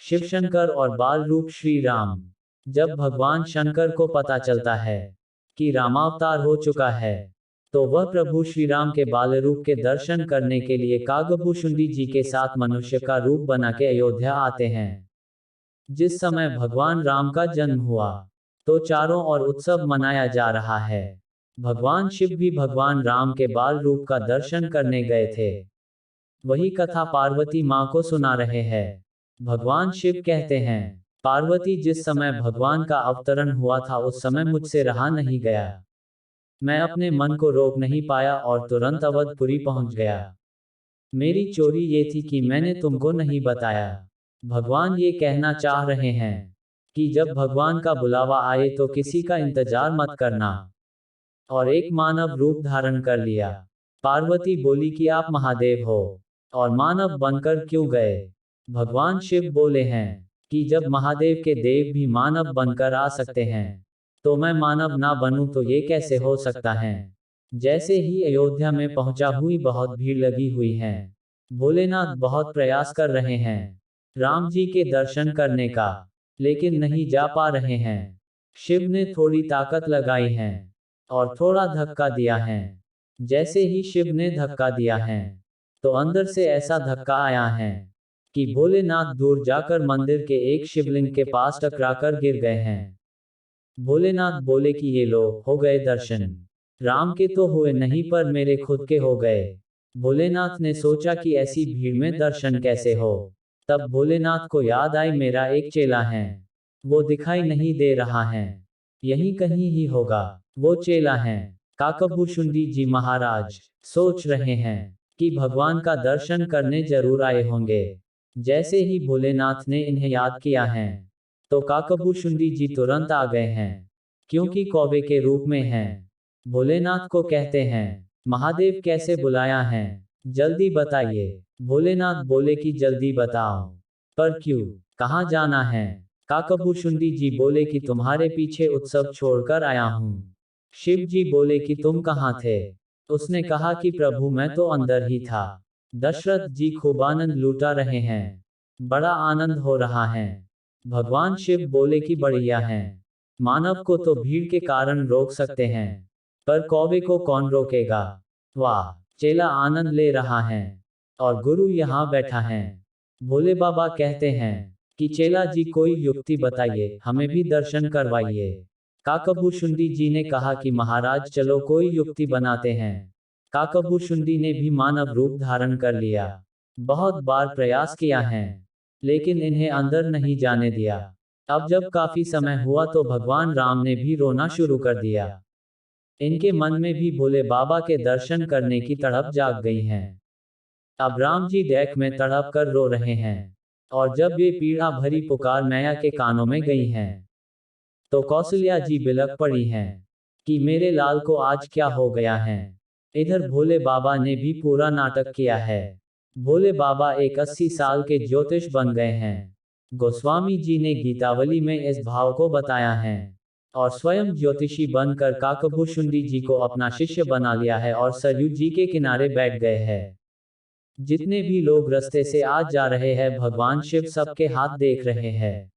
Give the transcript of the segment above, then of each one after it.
शिव शंकर और बाल रूप श्री राम। जब भगवान शंकर को पता चलता है कि रामावतार हो चुका है, तो वह प्रभु श्री राम के बाल रूप के दर्शन करने के लिए कागभूषुंडी जी के साथ मनुष्य का रूप बना के अयोध्या आते हैं। जिस समय भगवान राम का जन्म हुआ, तो चारों ओर उत्सव मनाया जा रहा है। भगवान शिव भी भगवान राम के बाल रूप का दर्शन करने गए थे। वही कथा पार्वती माँ को सुना रहे हैं। भगवान शिव कहते हैं, पार्वती, जिस समय भगवान का अवतरण हुआ था उस समय मुझसे रहा नहीं गया। मैं अपने मन को रोक नहीं पाया और तुरंत अवधपुरी पहुंच गया। मेरी चोरी ये थी कि मैंने तुमको नहीं बताया। भगवान ये कहना चाह रहे हैं कि जब भगवान का बुलावा आए तो किसी का इंतजार मत करना। और एक मानव रूप धारण कर लिया। पार्वती बोली कि आप महादेव हो और मानव बनकर क्यों गए? भगवान शिव बोले हैं कि जब महादेव के देव भी मानव बनकर आ सकते हैं, तो मैं मानव ना बनूं तो ये कैसे हो सकता है? जैसे ही अयोध्या में पहुंचा हुई बहुत भीड़ लगी हुई है। भोलेनाथ बहुत प्रयास कर रहे हैं राम जी के दर्शन करने का, लेकिन नहीं जा पा रहे हैं। शिव ने थोड़ी ताकत लगाई है और थोड़ा धक्का दिया है। जैसे ही शिव ने धक्का दिया है, तो अंदर से ऐसा धक्का आया है कि भोलेनाथ दूर जाकर मंदिर के एक शिवलिंग के पास टकराकर गिर गए हैं। भोलेनाथ बोले कि ये लो, हो गए दर्शन। राम के तो हुए नहीं पर मेरे खुद के हो गए। भोलेनाथ ने सोचा कि ऐसी भीड़ में दर्शन कैसे हो। तब भोलेनाथ को याद आई, मेरा एक चेला है, वो दिखाई नहीं दे रहा है, यहीं कहीं ही होगा। वो चेला है। काकभूषुंडी जी महाराज सोच रहे हैं कि भगवान का दर्शन करने जरूर आए होंगे। जैसे ही भोलेनाथ ने इन्हें याद किया है, तो काकभूषुंडी जी तुरंत आ गए हैं, क्योंकि कौवे के रूप में हैं। भोलेनाथ को कहते हैं, महादेव कैसे बुलाया है, जल्दी बताइए। भोलेनाथ बोले कि जल्दी बताओ, पर क्यों, कहाँ जाना है? काकभूषुंडी जी बोले कि तुम्हारे पीछे उत्सव छोड़कर आया हूँ। शिव जी बोले कि तुम कहाँ थे? उसने कहा कि प्रभु मैं तो अंदर ही था। दशरथ जी खूब आनंद लूटा रहे हैं, बड़ा आनंद हो रहा है। भगवान शिव बोले कि बढ़िया है। मानव को तो भीड़ के कारण रोक सकते हैं, पर कौवे को कौन रोकेगा? वाह, चेला आनंद ले रहा है और गुरु यहाँ बैठा है। भोले बाबा कहते हैं कि चेला जी कोई युक्ति बताइए, हमें भी दर्शन करवाइए। काकभूषुंडी जी ने कहा कि महाराज चलो कोई युक्ति बनाते हैं। काकभूषुंडी ने भी मानव रूप धारण कर लिया। बहुत बार प्रयास किया है, लेकिन इन्हें अंदर नहीं जाने दिया। अब जब काफी समय हुआ तो भगवान राम ने भी रोना शुरू कर दिया। इनके मन में भी भोले बाबा के दर्शन करने की तड़प जाग गई है। अब राम जी डेक में तड़प कर रो रहे हैं, और जब ये पीड़ा भरी पुकार मैया के कानों में गई है, तो कौशल्या जी बिलख पड़ी हैं कि मेरे लाल को आज क्या हो गया है। इधर भोले बाबा ने भी पूरा नाटक किया है। भोले बाबा एक 80 साल के ज्योतिष बन गए हैं। गोस्वामी जी ने गीतावली में इस भाव को बताया है, और स्वयं ज्योतिषी बनकर काकभूषुंडी जी को अपना शिष्य बना लिया है और सरयू जी के किनारे बैठ गए हैं। जितने भी लोग रास्ते से आज जा रहे हैं, भगवान शिव सबके हाथ देख रहे हैं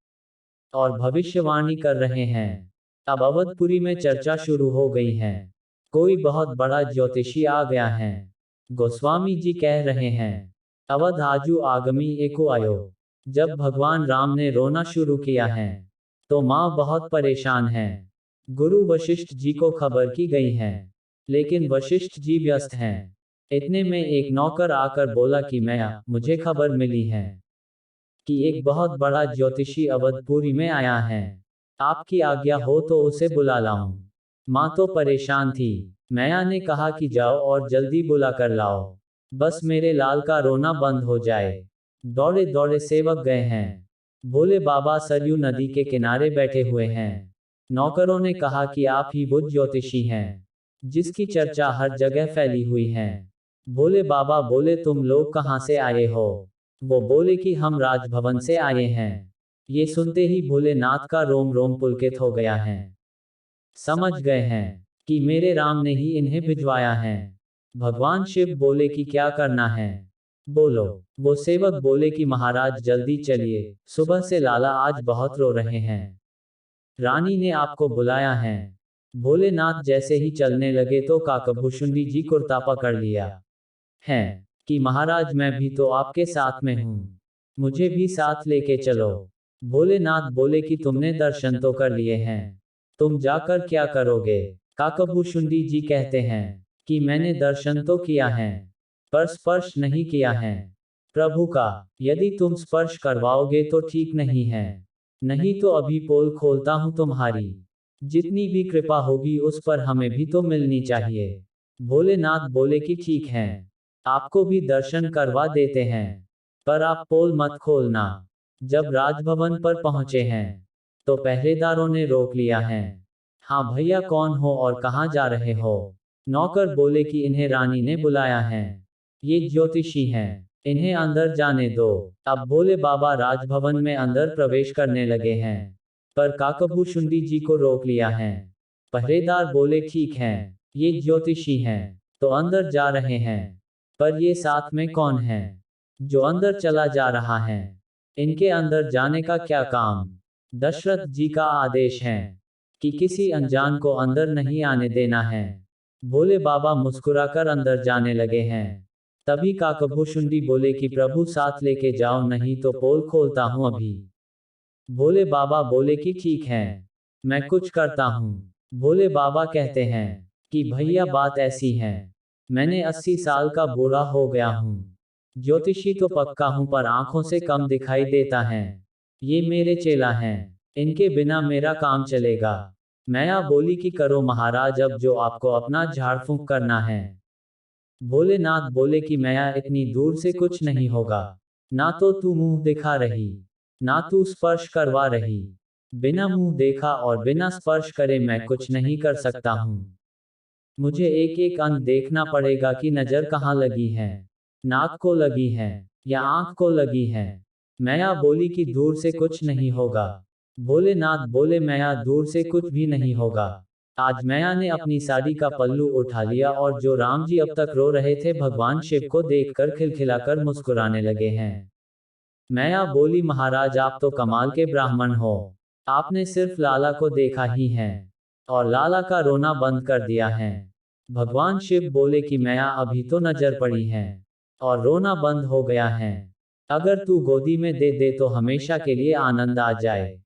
और भविष्यवाणी कर रहे हैं। अब अवधपुरी में चर्चा शुरू हो गई है। कोई बहुत बड़ा ज्योतिषी आ गया है। गोस्वामी जी कह रहे हैं, अवध आजू आगमी एको आयो। जब भगवान राम ने रोना शुरू किया है, तो माँ बहुत परेशान है। गुरु वशिष्ठ जी को खबर की गई है, लेकिन वशिष्ठ जी व्यस्त हैं। इतने में एक नौकर आकर बोला कि मैया, मुझे खबर मिली है कि एक बहुत बड़ा ज्योतिषी अवधपुरी में आया है। आपकी आज्ञा हो तो उसे बुला लाऊं। माँ तो परेशान थी। मैया ने कहा कि जाओ और जल्दी बुला कर लाओ, बस मेरे लाल का रोना बंद हो जाए। दौड़े दौड़े सेवक गए हैं। भोले बाबा सरयू नदी के किनारे बैठे हुए हैं। नौकरों ने कहा कि आप ही वो ज्योतिषी हैं जिसकी चर्चा हर जगह फैली हुई है। भोले बाबा बोले, तुम लोग कहाँ से आए हो? वो बोले कि हम राजभवन से आए हैं। ये सुनते ही भोलेनाथ का रोम रोम पुलकित हो गया है। समझ गए हैं कि मेरे राम ने ही इन्हें भिजवाया है। भगवान शिव बोले कि क्या करना है? बोलो। वो सेवक बोले कि महाराज जल्दी चलिए, सुबह से लाला आज बहुत रो रहे हैं। रानी ने आपको बुलाया है। भोलेनाथ जैसे ही चलने लगे तो काकभूषुंडी जी कुर्ता पकड़ लिया है कि महाराज मैं भी तो आपके साथ में हूँ, मुझे भी साथ लेके चलो। भोलेनाथ बोले कि तुमने दर्शन तो कर लिए हैं, तुम जाकर क्या करोगे। काकभूषुंडी जी कहते हैं कि मैंने दर्शन तो किया है, पर स्पर्श नहीं किया है प्रभु का। यदि तुम स्पर्श करवाओगे तो ठीक नहीं है, नहीं तो अभी पोल खोलता हूं तुम्हारी। जितनी भी कृपा होगी उस पर हमें भी तो मिलनी चाहिए। भोलेनाथ बोले कि ठीक है, आपको भी दर्शन करवा देते हैं, पर आप पोल मत खोलना। जब राजभवन पर पहुंचे हैं तो पहरेदारों ने रोक लिया है। हाँ भैया कौन हो और कहाँ जा रहे हो। नौकर बोले कि इन्हें रानी ने बुलाया है, ये ज्योतिषी हैं, इन्हें अंदर जाने दो। अब भोले बाबा राजभवन में अंदर प्रवेश करने लगे हैं, पर काकभूषुंडी जी को रोक लिया है। पहरेदार बोले ठीक है, ये ज्योतिषी हैं तो अंदर जा रहे हैं, पर ये साथ में कौन है जो अंदर चला जा रहा है, इनके अंदर जाने का क्या काम। दशरथ जी का आदेश है कि किसी अनजान को अंदर नहीं आने देना है। भोले बाबा मुस्कुराकर अंदर जाने लगे हैं। तभी काकभूषुंडी बोले कि प्रभु साथ लेके जाओ नहीं तो पोल खोलता हूं अभी। भोले बाबा बोले कि ठीक है, मैं कुछ करता हूँ। भोले बाबा कहते हैं कि भैया बात ऐसी है, मैंने 80 साल का बूढ़ा हो गया हूँ, ज्योतिषी तो पक्का हूँ पर आंखों से कम दिखाई देता है। ये मेरे चेला हैं, इनके बिना मेरा काम चलेगा। मैया बोली कि करो महाराज अब जो आपको अपना झाड़ फूंक करना है। भोलेनाथ बोले कि मैया इतनी दूर से कुछ नहीं होगा, ना तो तू मुंह दिखा रही, ना तू स्पर्श करवा रही। बिना मुंह देखा और बिना स्पर्श करे मैं कुछ नहीं कर सकता हूँ। मुझे एक एक अंग देखना पड़ेगा कि नजर कहाँ लगी है, नाक को लगी है या आंख को लगी है। मैया बोली कि दूर से कुछ नहीं होगा। भोलेनाथ बोले मैया दूर से कुछ भी नहीं होगा। आज मैया ने अपनी साड़ी का पल्लू उठा लिया और जो राम जी अब तक रो रहे थे भगवान शिव को देखकर खिलखिलाकर मुस्कुराने लगे हैं। मैया बोली महाराज आप तो कमाल के ब्राह्मण हो, आपने सिर्फ लाला को देखा ही है और लाला का रोना बंद कर दिया है। भगवान शिव बोले कि मैया अभी तो नजर पड़ी है और रोना बंद हो गया है, अगर तू गोदी में दे दे तो हमेशा के लिए आनंद आ जाए।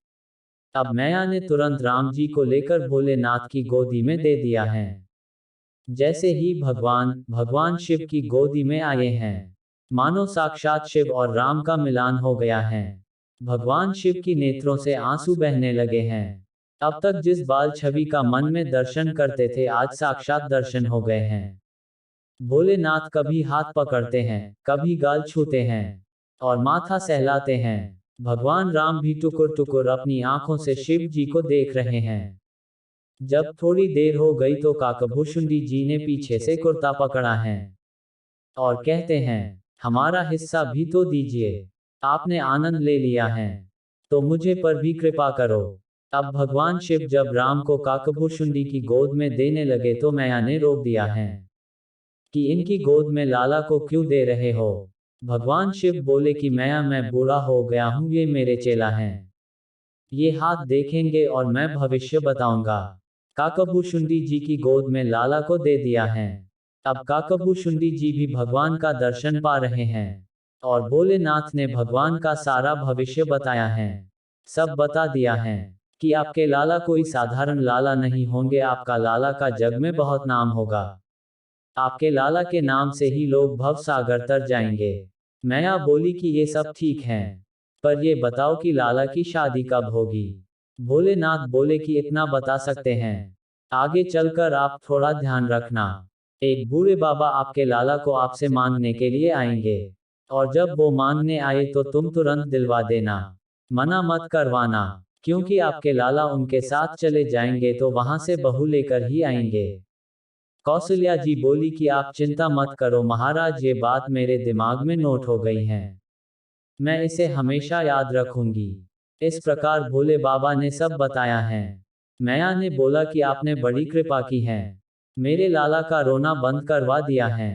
अब मैया ने तुरंत राम जी को लेकर भोलेनाथ की गोदी में दे दिया है। जैसे ही भगवान शिव की गोदी में आए हैं, मानो साक्षात शिव और राम का मिलान हो गया है। भगवान शिव की नेत्रों से आंसू बहने लगे हैं। अब तक जिस बाल छवि का मन में दर्शन करते थे आज साक्षात दर्शन हो गए हैं। भोलेनाथ कभी हाथ पकड़ते हैं, कभी गाल छूते हैं और माथा सहलाते हैं। भगवान राम भी टुकुर टुकुर अपनी आंखों से शिव जी को देख रहे हैं। जब थोड़ी देर हो गई तो काकभूषुंडी जी ने पीछे से कुर्ता पकड़ा है और कहते हैं हमारा हिस्सा भी तो दीजिए, आपने आनंद ले लिया है तो मुझे पर भी कृपा करो। अब भगवान शिव जब राम को काकभूषुंडी की गोद में देने लगे तो मैया ने रोक दिया है कि इनकी गोद में लाला को क्यों दे रहे हो। भगवान शिव बोले कि मैया मैं बूढ़ा हो गया हूँ, ये मेरे चेला हैं, ये हाथ देखेंगे और मैं भविष्य बताऊंगा। काकभूषुंडी जी की गोद में लाला को दे दिया है। अब काकभूषुंडी जी भी भगवान का दर्शन पा रहे हैं और भोलेनाथ ने भगवान का सारा भविष्य बताया है। सब बता दिया है कि आपके लाला कोई साधारण लाला नहीं होंगे, आपका लाला का जग में बहुत नाम होगा। आपके लाला के नाम से ही लोग भव सागर तर जाएंगे। मैया बोली कि ये सब ठीक है, पर ये बताओ कि लाला की शादी कब होगी। भोलेनाथ बोले कि इतना बता सकते हैं, आगे चलकर आप थोड़ा ध्यान रखना। एक बूढ़े बाबा आपके लाला को आपसे मांगने के लिए आएंगे और जब वो मांगने आए तो तुम तुरंत दिलवा देना, मना मत करवाना, क्योंकि आपके लाला उनके साथ चले जाएंगे तो वहां से बहू लेकर ही आएंगे। कौशल्या जी बोली कि आप चिंता मत करो महाराज, ये बात मेरे दिमाग में नोट हो गई है, मैं इसे हमेशा याद रखूंगी। इस प्रकार भोले बाबा ने सब बताया है। मैया ने बोला कि आपने बड़ी कृपा की है, मेरे लाला का रोना बंद करवा दिया है।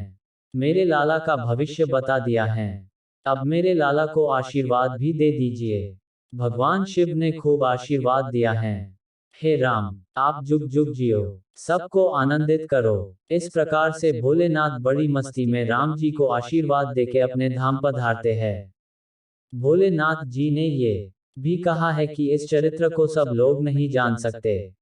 मेरे लाला का भविष्य बता दिया है। अब मेरे लाला को आशीर्वाद भी दे दीजिए। भगवान शिव ने खूब आशीर्वाद दिया है। हे राम, आप जुग जुग जियो, सबको आनंदित करो। इस प्रकार से भोलेनाथ बड़ी मस्ती में राम जी को आशीर्वाद देके अपने धाम पधारते हैं। भोलेनाथ जी ने ये भी कहा है कि इस चरित्र को सब लोग नहीं जान सकते।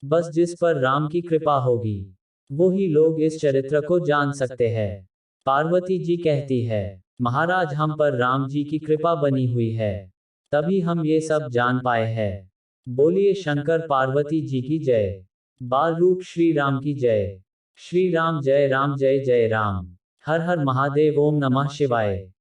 बस जिस पर राम की कृपा होगी, वो ही लोग इस चरित्र को जान सकते हैं। पार्वती जी कहती है, महाराज हम पर राम जी की कृपा बनी हुई है, तभी हम ये सब जान पाए हैं। बोलिए शंकर पार्वती जी की जय। बाल रूप श्री राम की जय। श्री राम जय जय राम। हर हर महादेव ओम नमः शिवाय।